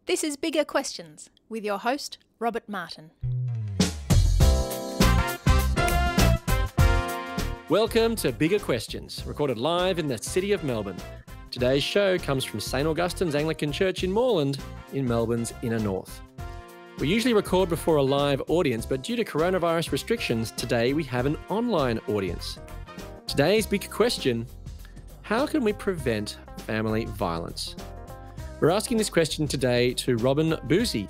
This is Bigger Questions with your host, Robert Martin. Welcome to Bigger Questions, recorded live in the city of Melbourne. Today's show comes from St Augustine's Anglican Church in Moreland, in Melbourne's inner north. We usually record before a live audience, but due to coronavirus restrictions, today we have an online audience. Today's big question: how can we prevent family violence? We're asking this question today to Robyn Boosey.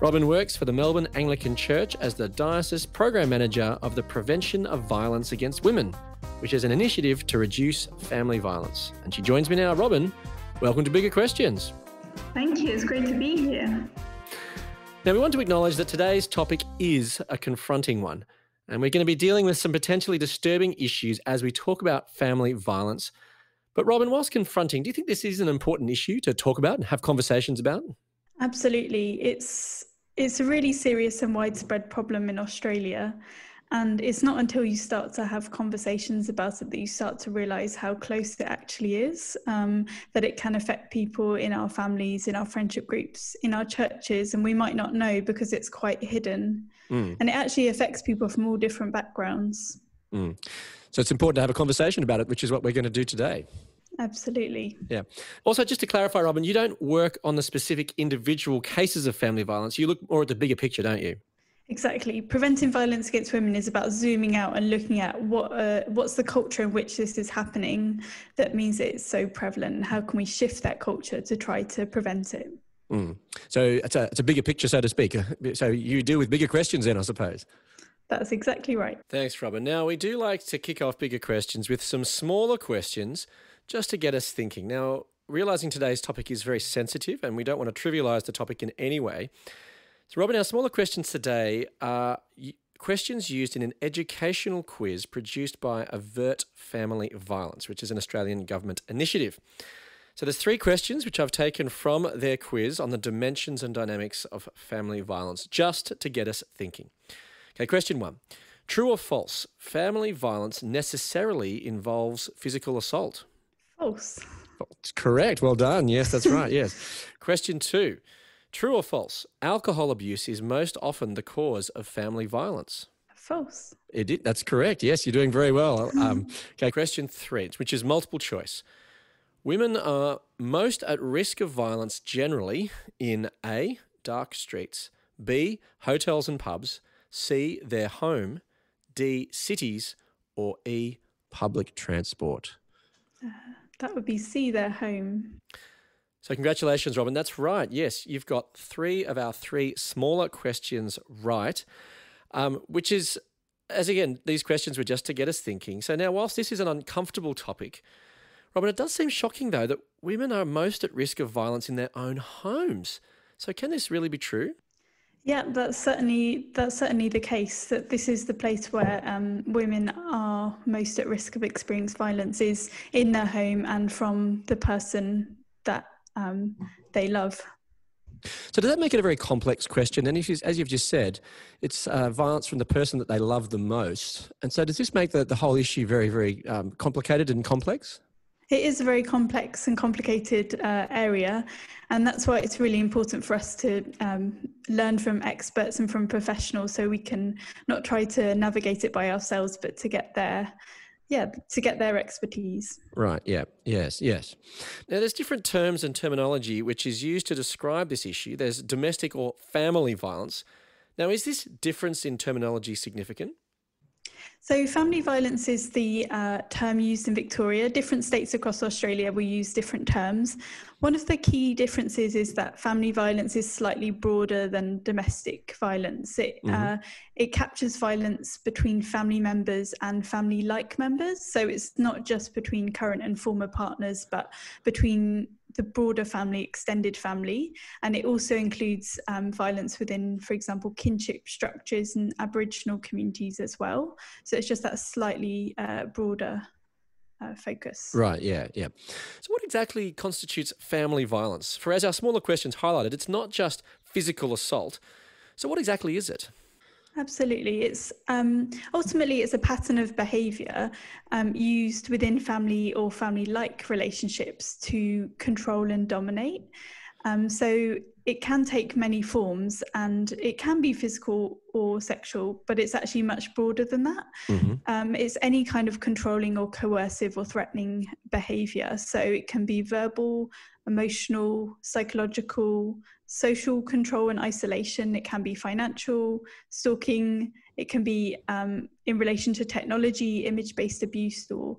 Robyn works for the Melbourne Anglican Church as the Diocese Program Manager of the Prevention of Violence Against Women, which is an initiative to reduce family violence. And she joins me now. Robyn, welcome to Bigger Questions. Thank you. It's great to be here. Now, we want to acknowledge that today's topic is a confronting one, and we're going to be dealing with some potentially disturbing issues as we talk about family violence. But Robyn, whilst confronting, do you think this is an important issue to talk about and have conversations about? Absolutely. It's a really serious and widespread problem in Australia. And it's not until you start to have conversations about it that you start to realise how close it actually is, that it can affect people in our families, in our friendship groups, in our churches, and we might not know because it's quite hidden. And it actually affects people from all different backgrounds. So it's important to have a conversation about it, which is what we're going to do today. Absolutely. Yeah. Also, just to clarify, Robyn, you don't work on the specific individual cases of family violence. You look more at the bigger picture, don't you? Exactly. Preventing violence against women is about zooming out and looking at what's the culture in which this is happening that means it's so prevalent, and how can we shift that culture to try to prevent it. So it's a bigger picture, so to speak. So you deal with bigger questions then, I suppose. That's exactly right. Thanks, Robyn. Now, we do like to kick off Bigger Questions with some smaller questions just to get us thinking. Now, realising today's topic is very sensitive and we don't want to trivialise the topic in any way. So, Robyn, our smaller questions today are questions used in an educational quiz produced by Avert Family Violence, which is an Australian government initiative. So there's 3 questions which I've taken from their quiz on the dimensions and dynamics of family violence, just to get us thinking. Okay, question 1. True or false? Family violence necessarily involves physical assault. False. Correct. Well done. Yes, that's right. Yes. Question 2. True or false? Alcohol abuse is most often the cause of family violence. False. That's correct. Yes, you're doing very well. Okay, question 3, which is multiple choice. Women are most at risk of violence generally in A, dark streets, B, hotels and pubs, C, their home, D, cities, or E, public transport. That would be C, their home. So congratulations, Robyn. That's right. Yes, you've got 3 of our 3 smaller questions right, which is, as again, these questions were just to get us thinking. So now, whilst this is an uncomfortable topic, Robyn, it does seem shocking, though, that women are most at risk of violence in their own homes. So can this really be true? Yeah, that's certainly the case, that this is the place where women are most at risk of experiencing violence, is in their home and from the person that they love. So does that make it a very complex question? And as you've just said, it's violence from the person that they love the most. And so does this make the whole issue very, very complicated and complex? It is a very complex and complicated area, and that's why it's really important for us to learn from experts and from professionals, so we can not try to navigate it by ourselves, but to get their expertise. Right, yeah, yes. Now, there's different terms and terminology which is used to describe this issue. There's domestic or family violence. Now, is this difference in terminology significant? So family violence is the term used in Victoria. Different states across Australia will use different terms. One of the key differences is that family violence is slightly broader than domestic violence. It captures violence between family members and family-like members. So it's not just between current and former partners, but between the broader family, extended family. And it also includes violence within, for example, kinship structures and Aboriginal communities as well. So it's just that slightly broader focus. Right, yeah. So what exactly constitutes family violence? For as our smaller questions highlighted, it's not just physical assault. So what exactly is it? Absolutely. It's ultimately it's a pattern of behaviour used within family or family-like relationships to control and dominate. So it can take many forms, and it can be physical or sexual, but it's actually much broader than that. It's any kind of controlling or coercive or threatening behaviour. So it can be verbal, emotional, psychological, social control and isolation. It can be financial, stalking. It can be in relation to technology, image-based abuse, or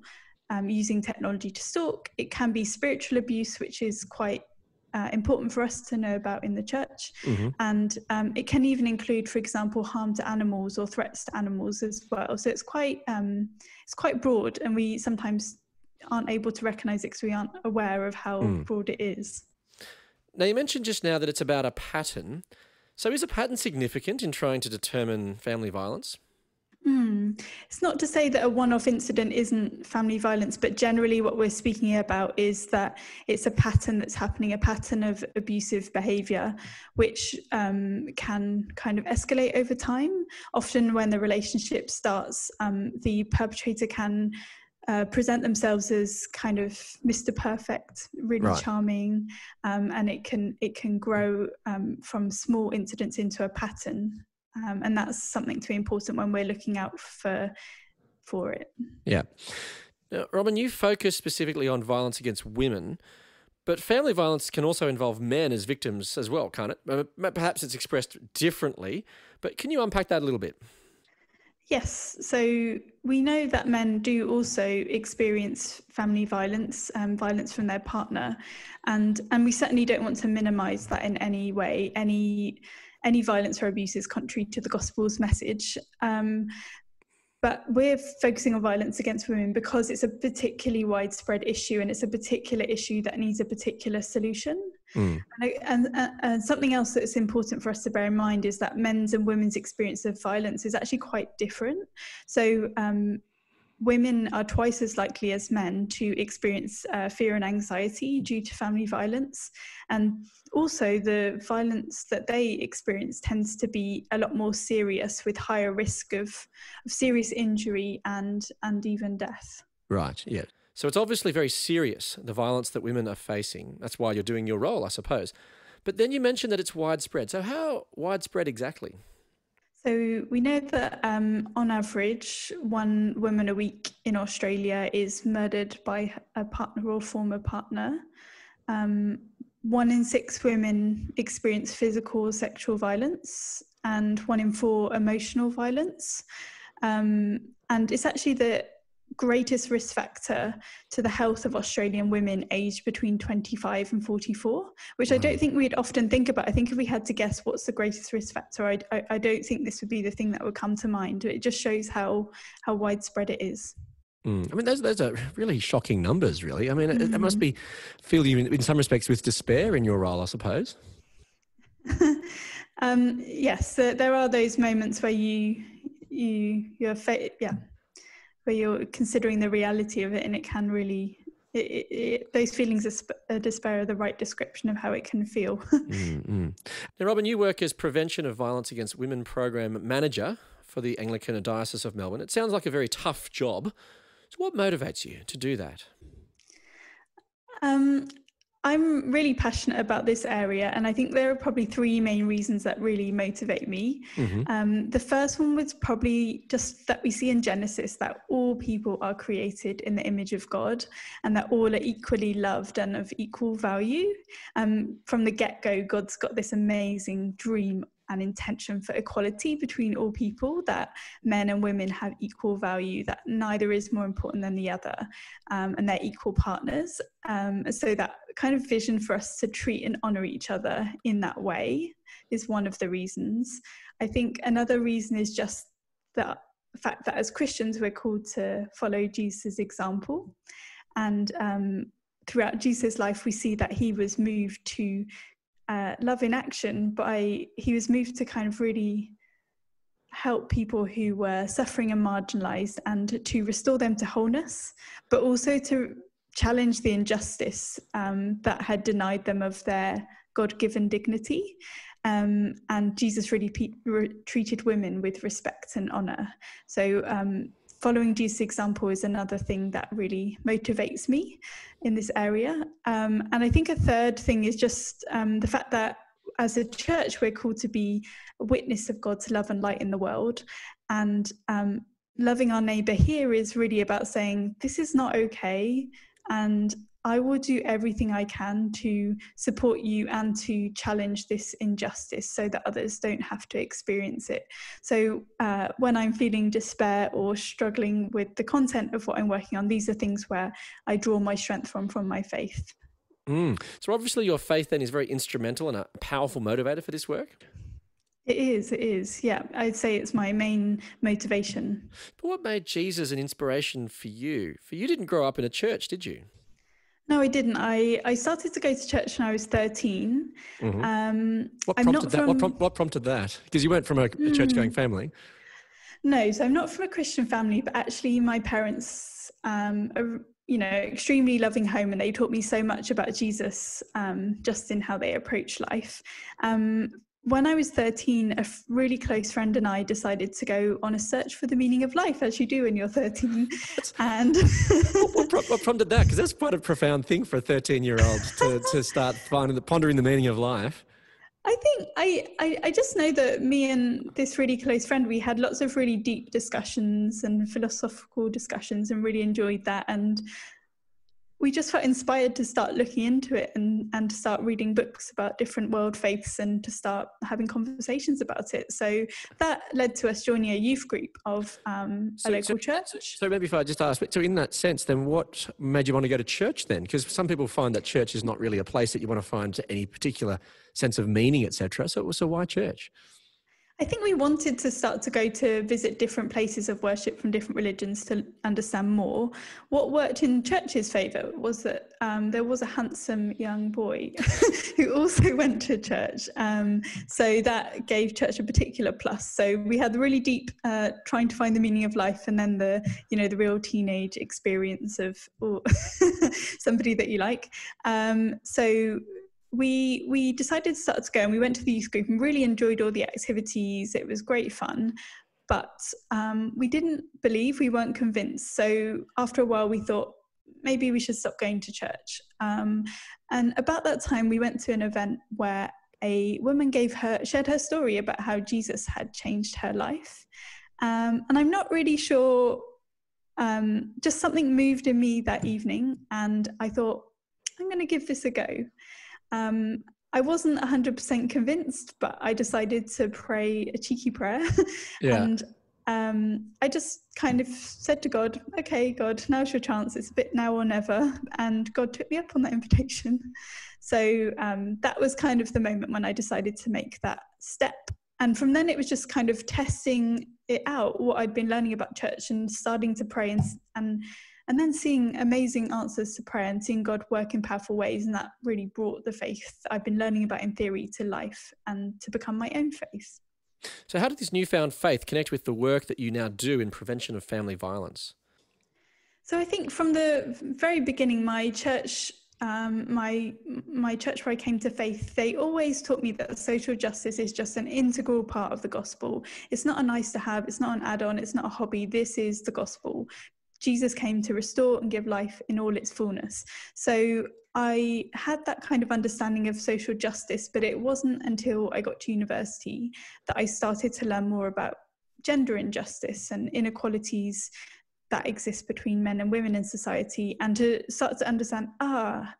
using technology to stalk. It can be spiritual abuse, which is quite important for us to know about in the church. And it can even include, for example, harm to animals or threats to animals as well. So it's quite broad, and we sometimes aren't able to recognise it because we aren't aware of how broad it is. Now, you mentioned just now that it's about a pattern. So is a pattern significant in trying to determine family violence? It's not to say that a one-off incident isn't family violence, but generally what we're speaking about is that it's a pattern that's happening, a pattern of abusive behaviour, which can kind of escalate over time. Often when the relationship starts, the perpetrator can present themselves as kind of Mr. Perfect, really charming, and it can grow from small incidents into a pattern. And that's something to be important when we're looking out for it. Yeah. Now, Robyn, you focus specifically on violence against women, but family violence can also involve men as victims as well, can't it? Perhaps it's expressed differently, but can you unpack that a little bit? Yes. So we know that men do also experience family violence, violence from their partner, and we certainly don't want to minimise that in any way. Any violence or abuse is contrary to the gospel's message. But we're focusing on violence against women because it's a particularly widespread issue, and it's a particular issue that needs a particular solution. And something else that's important for us to bear in mind is that men's and women's experience of violence is actually quite different. So women are twice as likely as men to experience fear and anxiety due to family violence. And also the violence that they experience tends to be a lot more serious, with higher risk of serious injury and even death. Right, yeah. So it's obviously very serious, the violence that women are facing. That's why you're doing your role, I suppose. But then you mentioned that it's widespread. So how widespread exactly? So we know that on average, 1 woman a week in Australia is murdered by a partner or former partner. 1 in 6 women experience physical or sexual violence, and 1 in 4 emotional violence. And it's actually the greatest risk factor to the health of Australian women aged between 25 and 44, which I don't think we'd often think about. I think if we had to guess what's the greatest risk factor, I don't think this would be the thing that would come to mind. It just shows how widespread it is. I mean, those are really shocking numbers, really. I mean, it must fill you in some respects with despair in your role, I suppose. Yes, there are those moments where where you're considering the reality of it, and it can really, those feelings of despair are the right description of how it can feel. Now, Robyn, you work as Prevention of Violence Against Women Program Manager for the Anglican Diocese of Melbourne. It sounds like a very tough job. So what motivates you to do that? I'm really passionate about this area, and I think there are probably 3 main reasons that really motivate me. The first one was probably just that we see in Genesis that all people are created in the image of God, and that all are equally loved and of equal value. From the get-go, God's got this amazing dream and intention for equality between all people, that men and women have equal value, that neither is more important than the other, and they're equal partners. So that kind of vision for us to treat and honour each other in that way is one of the reasons. I think another reason is just the fact that as Christians we're called to follow Jesus' example, and throughout Jesus' life we see that he was moved to love in action. He was moved to kind of really help people who were suffering and marginalised, and to restore them to wholeness, but also to challenge the injustice that had denied them of their God-given dignity. And Jesus really treated women with respect and honour. So following Jesus' example is another thing that really motivates me in this area. And I think a third thing is just the fact that as a church, we're called to be a witness of God's love and light in the world. And loving our neighbour here is really about saying, this is not okay, and I will do everything I can to support you and to challenge this injustice so that others don't have to experience it. So when I'm feeling despair or struggling with the content of what I'm working on, these are things where I draw my strength from my faith. So obviously your faith then is very instrumental and a powerful motivator for this work? It is. Yeah, I'd say it's my main motivation. But what made Jesus an inspiration for you? For you didn't grow up in a church, did you? No, I didn't. I started to go to church when I was 13. What prompted that? Because you weren't from a church-going family. No, so I'm not from a Christian family, but actually my parents are, extremely loving home, and they taught me so much about Jesus, just in how they approach life. When I was 13, a really close friend and I decided to go on a search for the meaning of life, as you do when you're 13. And what prompted that? Because that's quite a profound thing for a 13-year-old to start pondering the meaning of life. I think I just know that me and this really close friend, we had lots of really deep discussions and philosophical discussions and really enjoyed that. And we just felt inspired to start looking into it and to start reading books about different world faiths and to start having conversations about it. So that led to us joining a youth group of a local church. So maybe if I just ask, so in that sense, then what made you want to go to church then? Because some people find that church is not really a place that you want to find any particular sense of meaning, etc. So why church? I think we wanted to start to go to visit different places of worship from different religions to understand more. What worked in church's favour was that there was a handsome young boy who also went to church. So that gave church a particular plus. So we had the really deep trying to find the meaning of life, and then the real teenage experience of somebody that you like. So we decided to start to go, and we went to the youth group and really enjoyed all the activities. It was great fun, but we didn't believe, we weren't convinced. So after a while we thought maybe we should stop going to church. And about that time we went to an event where a woman shared her story about how Jesus had changed her life. And I'm not really sure, just something moved in me that evening, and I thought, I'm going to give this a go. I wasn't 100% convinced, but I decided to pray a cheeky prayer. Yeah. And I just kind of said to God, okay, God, now's your chance. It's a bit now or never. And God took me up on that invitation. So that was kind of the moment when I decided to make that step. And from then it was just kind of testing it out, what I'd been learning about church, and starting to pray and then seeing amazing answers to prayer and seeing God work in powerful ways. And that really brought the faith I've been learning about in theory to life and to become my own faith. So how did this newfound faith connect with the work that you now do in prevention of family violence? So I think from the very beginning, my church, my church where I came to faith, they always taught me that social justice is just an integral part of the gospel. It's not a nice to have, it's not an add-on, it's not a hobby. This is the gospel. Jesus came to restore and give life in all its fullness. So I had that kind of understanding of social justice, but it wasn't until I got to university that I started to learn more about gender injustice and inequalities that exist between men and women in society, and to start to understand,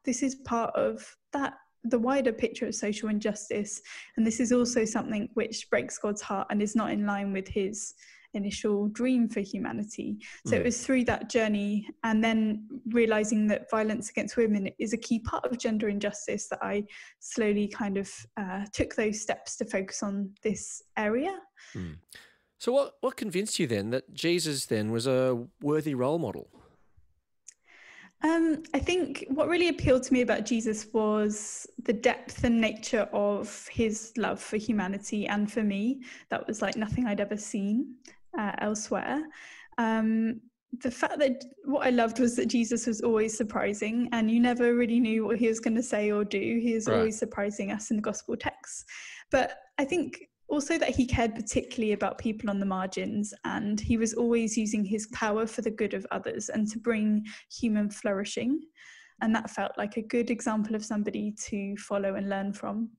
this is part of that, the wider picture of social injustice. And this is also something which breaks God's heart and is not in line with his initial dream for humanity. So it was through that journey, and then realizing that violence against women is a key part of gender injustice, that I slowly kind of took those steps to focus on this area. So what convinced you then that Jesus then was a worthy role model? I think what really appealed to me about Jesus was the depth and nature of his love for humanity and for me. That was like nothing I'd ever seen elsewhere. The fact that what I loved was that Jesus was always surprising, and you never really knew what he was going to say or do. He was always surprising us in the gospel texts. But I think also that he cared particularly about people on the margins, and he was always using his power for the good of others and to bring human flourishing. And that felt like a good example of somebody to follow and learn from.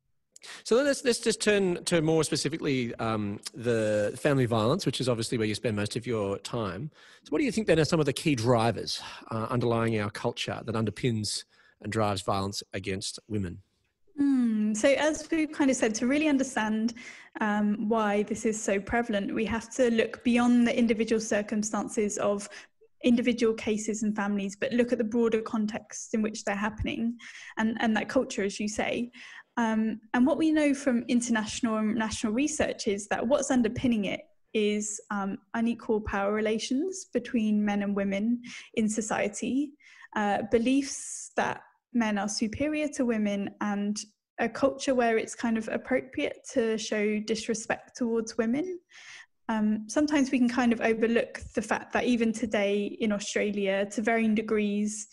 So let's just turn to more specifically the family violence, which is obviously where you spend most of your time. So what do you think then are some of the key drivers underlying our culture that underpins and drives violence against women? So as we've kind of said, to really understand why this is so prevalent, we have to look beyond the individual circumstances of individual cases and families, but look at the broader context in which they're happening and that culture, as you say. And what we know from international and national research is that what's underpinning it is unequal power relations between men and women in society, beliefs that men are superior to women, and a culture where it's kind of appropriate to show disrespect towards women. Sometimes we can kind of overlook the fact that even today in Australia, to varying degrees,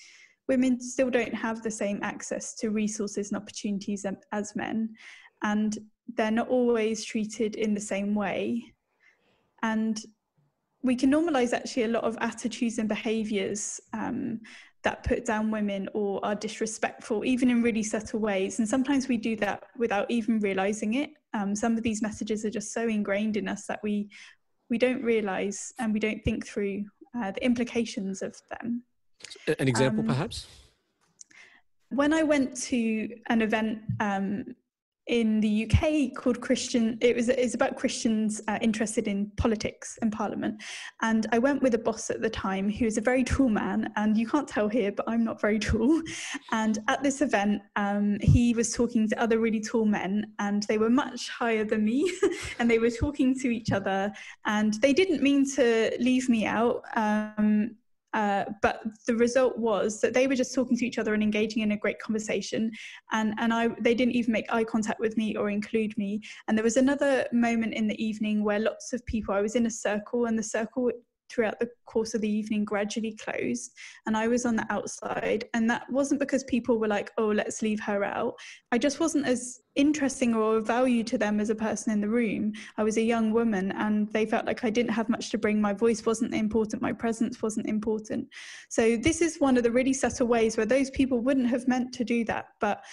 women still don't have the same access to resources and opportunities as men, and they're not always treated in the same way. And we can normalise actually a lot of attitudes and behaviours that put down women or are disrespectful, even in really subtle ways. And sometimes we do that without even realising it. Some of these messages are just so ingrained in us that we don't realise and we don't think through the implications of them. An example, perhaps? When I went to an event in the UK called it's about Christians interested in politics and Parliament. And I went with a boss at the time who is a very tall man, and you can't tell here, but I'm not very tall. And at this event, he was talking to other really tall men, and they were much higher than me, and they were talking to each other, and they didn't mean to leave me out. But the result was that they were just talking to each other and engaging in a great conversation, and they didn't even make eye contact with me or include me. And there was another moment in the evening where lots of people, I was in a circle, and the circle throughout the course of the evening gradually closed, and I was on the outside. And that wasn't because people were like, oh, let's leave her out. I just wasn't as interesting or of value to them as a person in the room. I was a young woman, and they felt like I didn't have much to bring. My voice wasn't important, my presence wasn't important. So this is one of the really subtle ways where those people wouldn't have meant to do that, but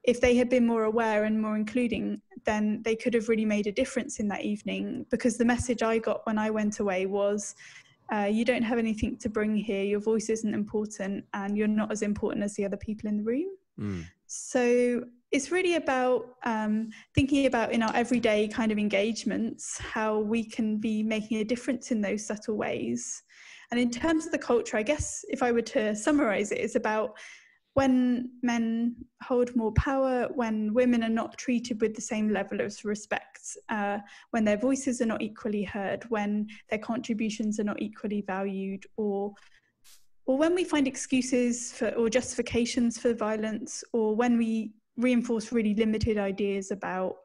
if they had been more aware and more including, then they could have really made a difference in that evening. Because the message I got when I went away was, you don't have anything to bring here, your voice isn't important, and you're not as important as the other people in the room. So it's really about thinking about in our everyday kind of engagements, how we can be making a difference in those subtle ways. And in terms of the culture, I guess if I were to summarize it, it's about when men hold more power, when women are not treated with the same level of respect, when their voices are not equally heard, when their contributions are not equally valued, or when we find excuses for or justifications for violence, or when we reinforce really limited ideas about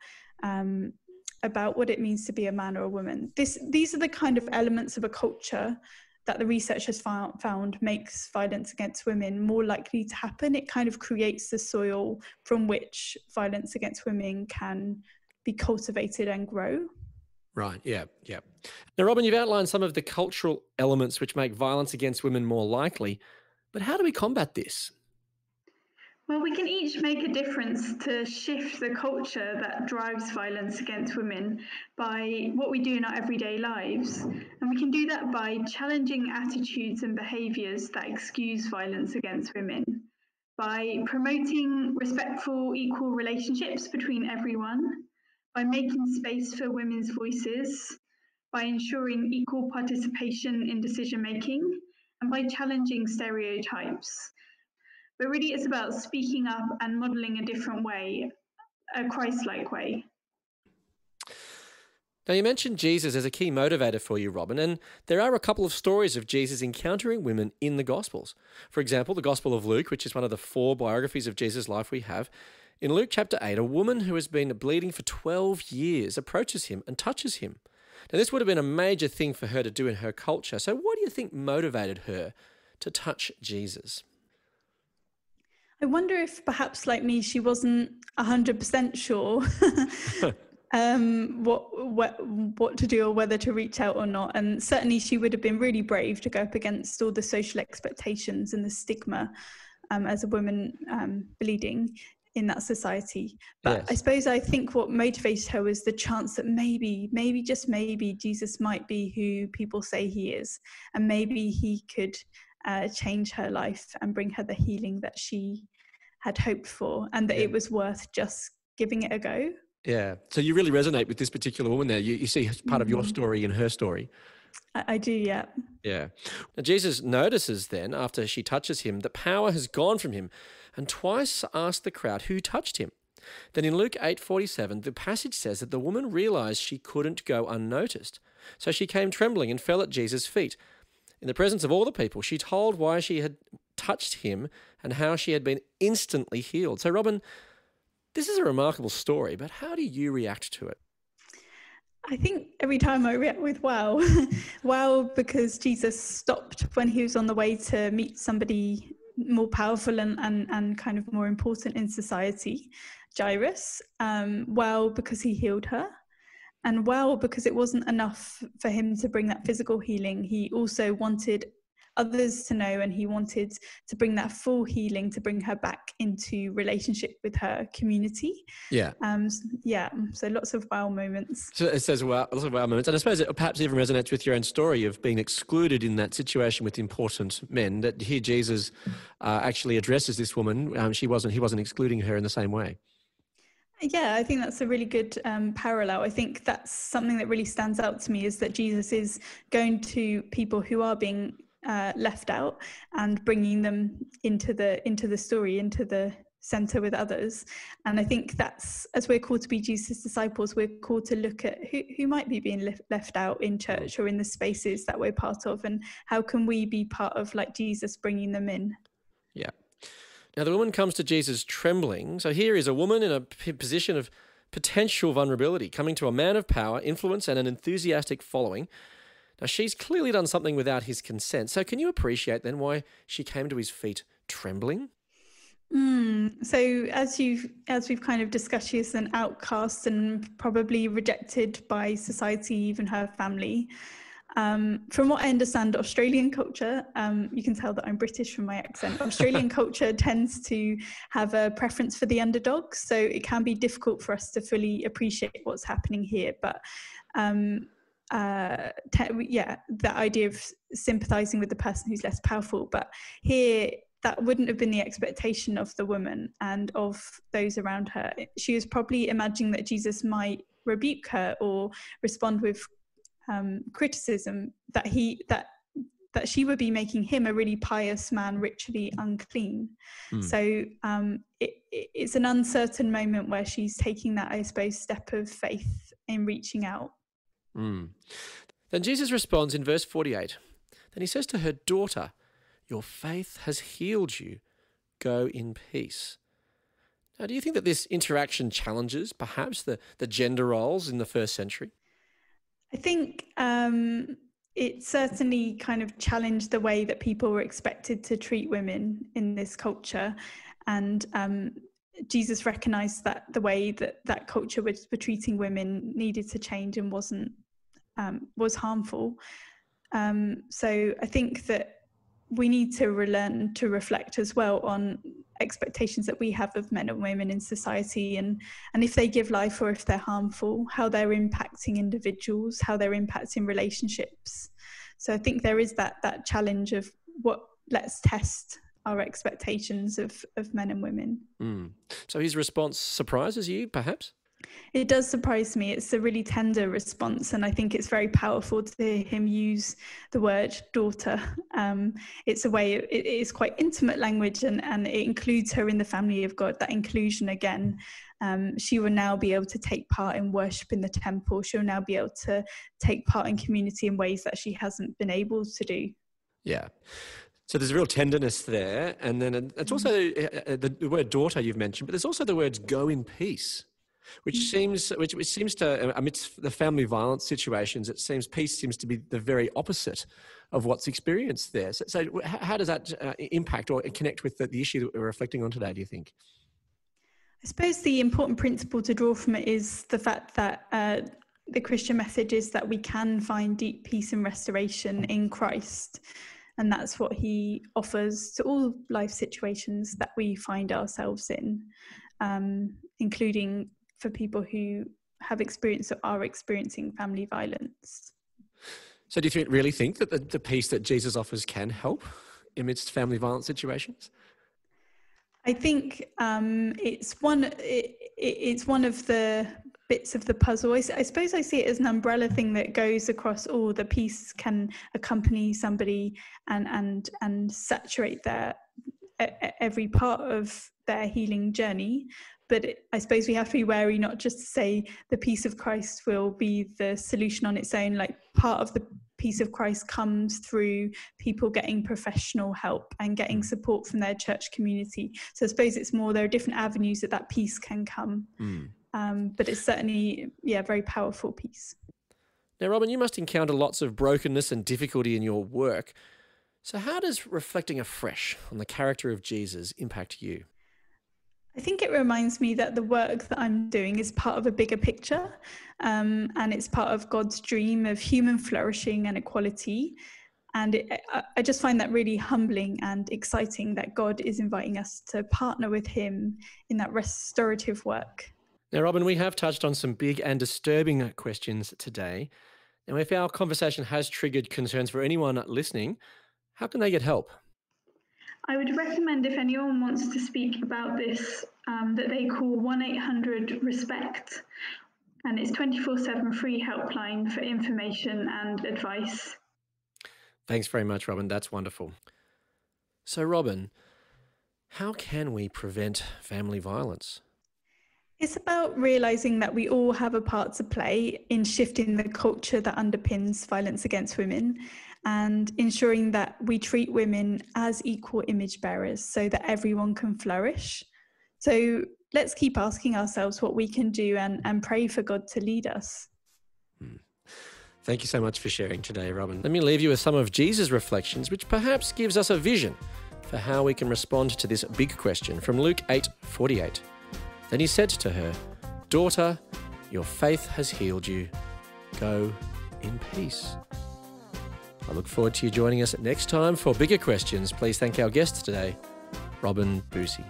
what it means to be a man or a woman. These are the kind of elements of a culture that the research has found makes violence against women more likely to happen. It kind of creates the soil from which violence against women can be cultivated and grow. Right, yeah. Now, Robyn, you've outlined some of the cultural elements which make violence against women more likely, but how do we combat this? Well, we can each make a difference to shift the culture that drives violence against women by what we do in our everyday lives. And we can do that by challenging attitudes and behaviours that excuse violence against women, by promoting respectful, equal relationships between everyone, by making space for women's voices, by ensuring equal participation in decision-making, and by challenging stereotypes. But really it's about speaking up and modelling a different way, a Christ-like way. Now, you mentioned Jesus as a key motivator for you, Robyn, and there are a couple of stories of Jesus encountering women in the Gospels. For example, the Gospel of Luke, which is one of the 4 biographies of Jesus' life we have. In Luke chapter 8, a woman who has been bleeding for 12 years approaches him and touches him. Now, this would have been a major thing for her to do in her culture. So what do you think motivated her to touch Jesus? I wonder if perhaps like me, she wasn't 100% sure what to do or whether to reach out or not. And certainly she would have been really brave to go up against all the social expectations and the stigma as a woman bleeding. in that society. But Yes. I suppose I think what motivated her was the chance that maybe just maybe Jesus might be who people say he is, and maybe he could change her life and bring her the healing that she had hoped for, and that it was worth just giving it a go. Yeah. So you really resonate with this particular woman there. You see part of your story in her story. I do, yeah. Yeah. Now, Jesus notices then, after she touches him, that power has gone from him, and twice asks the crowd who touched him. Then in Luke 8:47, the passage says that the woman realized she couldn't go unnoticed. So she came trembling and fell at Jesus' feet. In the presence of all the people, she told why she had touched him and how she had been instantly healed. So, Robyn, this is a remarkable story, but how do you react to it? I think every time I react with wow. Wow, because Jesus stopped when he was on the way to meet somebody more powerful and kind of more important in society, Jairus. Wow, because he healed her. And wow, because it wasn't enough for him to bring that physical healing. He also wanted others to know, and he wanted to bring that full healing, to bring her back into relationship with her community. Yeah. So lots of wow moments. So it says wow, lots of wow moments. And I suppose it perhaps even resonates with your own story of being excluded in that situation with important men, that here Jesus actually addresses this woman. He wasn't excluding her in the same way. Yeah, I think that's a really good parallel. I think that's something that really stands out to me, is that Jesus is going to people who are being left out and bringing them into the story, into the center with others. And I think that's, as we're called to be Jesus' disciples, we're called to look at who might be being left out in church or in the spaces that we're part of, and how can we be part of, like Jesus, bringing them in. Yeah. Now, the woman comes to Jesus trembling. So here is a woman in a position of potential vulnerability, coming to a man of power, influence, and an enthusiastic following. Now, she's clearly done something without his consent. So can you appreciate then why she came to his feet trembling? So as we've kind of discussed, she's an outcast and probably rejected by society, even her family. From what I understand, Australian culture, you can tell that I'm British from my accent, Australian culture tends to have a preference for the underdog, so it can be difficult for us to fully appreciate what's happening here. But that idea of sympathizing with the person who's less powerful, but here that wouldn't have been the expectation of the woman and of those around her. She was probably imagining that Jesus might rebuke her or respond with criticism, that she would be making him, a really pious man, ritually unclean. So it's an uncertain moment where she's taking that, I suppose, step of faith in reaching out. Then Jesus responds in verse 48. Then he says to her, "Daughter, your faith has healed you. Go in peace." Now, do you think that this interaction challenges perhaps the gender roles in the first century? I think it certainly kind of challenged the way that people were expected to treat women in this culture. And Jesus recognized that the way that culture was treating women needed to change and was harmful. So I think that we need to relearn to reflect as well on expectations that we have of men and women in society, and if they give life or if they're harmful, how they're impacting individuals, how they're impacting relationships. So I think there is that challenge of let's test our expectations of men and women. So his response surprises you, perhaps? It does surprise me. It's a really tender response, and I think it's very powerful to hear him use the word daughter. It's a way, it is quite intimate language, and it includes her in the family of God. That inclusion again. She will now be able to take part in worship in the temple. She'll now be able to take part in community in ways that she hasn't been able to do. Yeah. So there's a real tenderness there. And then it's also the word daughter you've mentioned, but there's also the words go in peace, which seems to, amidst the family violence situations, it seems peace seems to be the very opposite of what's experienced there. So how does that impact or connect with the issue that we're reflecting on today, do you think? I suppose the important principle to draw from it is the fact that the Christian message is that we can find deep peace and restoration in Christ. And that's what he offers to all life situations that we find ourselves in. including for people who have experienced or are experiencing family violence. So do you really think that the peace that Jesus offers can help amidst family violence situations? I think it's one of the bits of the puzzle. I suppose I see it as an umbrella thing that goes across all. The peace can accompany somebody and saturate every part of their healing journey. But I suppose we have to be wary not just to say the peace of Christ will be the solution on its own. Like, part of the peace of Christ comes through people getting professional help and getting support from their church community. So I suppose it's more, there are different avenues that peace can come. But it's certainly, very powerful peace. Now, Robyn, you must encounter lots of brokenness and difficulty in your work. So how does reflecting afresh on the character of Jesus impact you? I think it reminds me that the work that I'm doing is part of a bigger picture, and it's part of God's dream of human flourishing and equality. And I just find that really humbling and exciting that God is inviting us to partner with him in that restorative work. Now, Robyn, we have touched on some big and disturbing questions today. Now, if our conversation has triggered concerns for anyone listening, how can they get help? I would recommend, if anyone wants to speak about this, that they call 1-800-RESPECT, and it's 24/7 free helpline for information and advice. Thanks very much, Robyn. That's wonderful. So, Robyn, how can we prevent family violence? It's about realising that we all have a part to play in shifting the culture that underpins violence against women, and ensuring that we treat women as equal image bearers so that everyone can flourish. So let's keep asking ourselves what we can do and pray for God to lead us. Thank you so much for sharing today, Robyn. Let me leave you with some of Jesus' reflections, which perhaps gives us a vision for how we can respond to this big question from Luke 8:48. Then he said to her, "Daughter, your faith has healed you. Go in peace." I look forward to you joining us next time for bigger questions. Please thank our guest today, Robyn Boosey.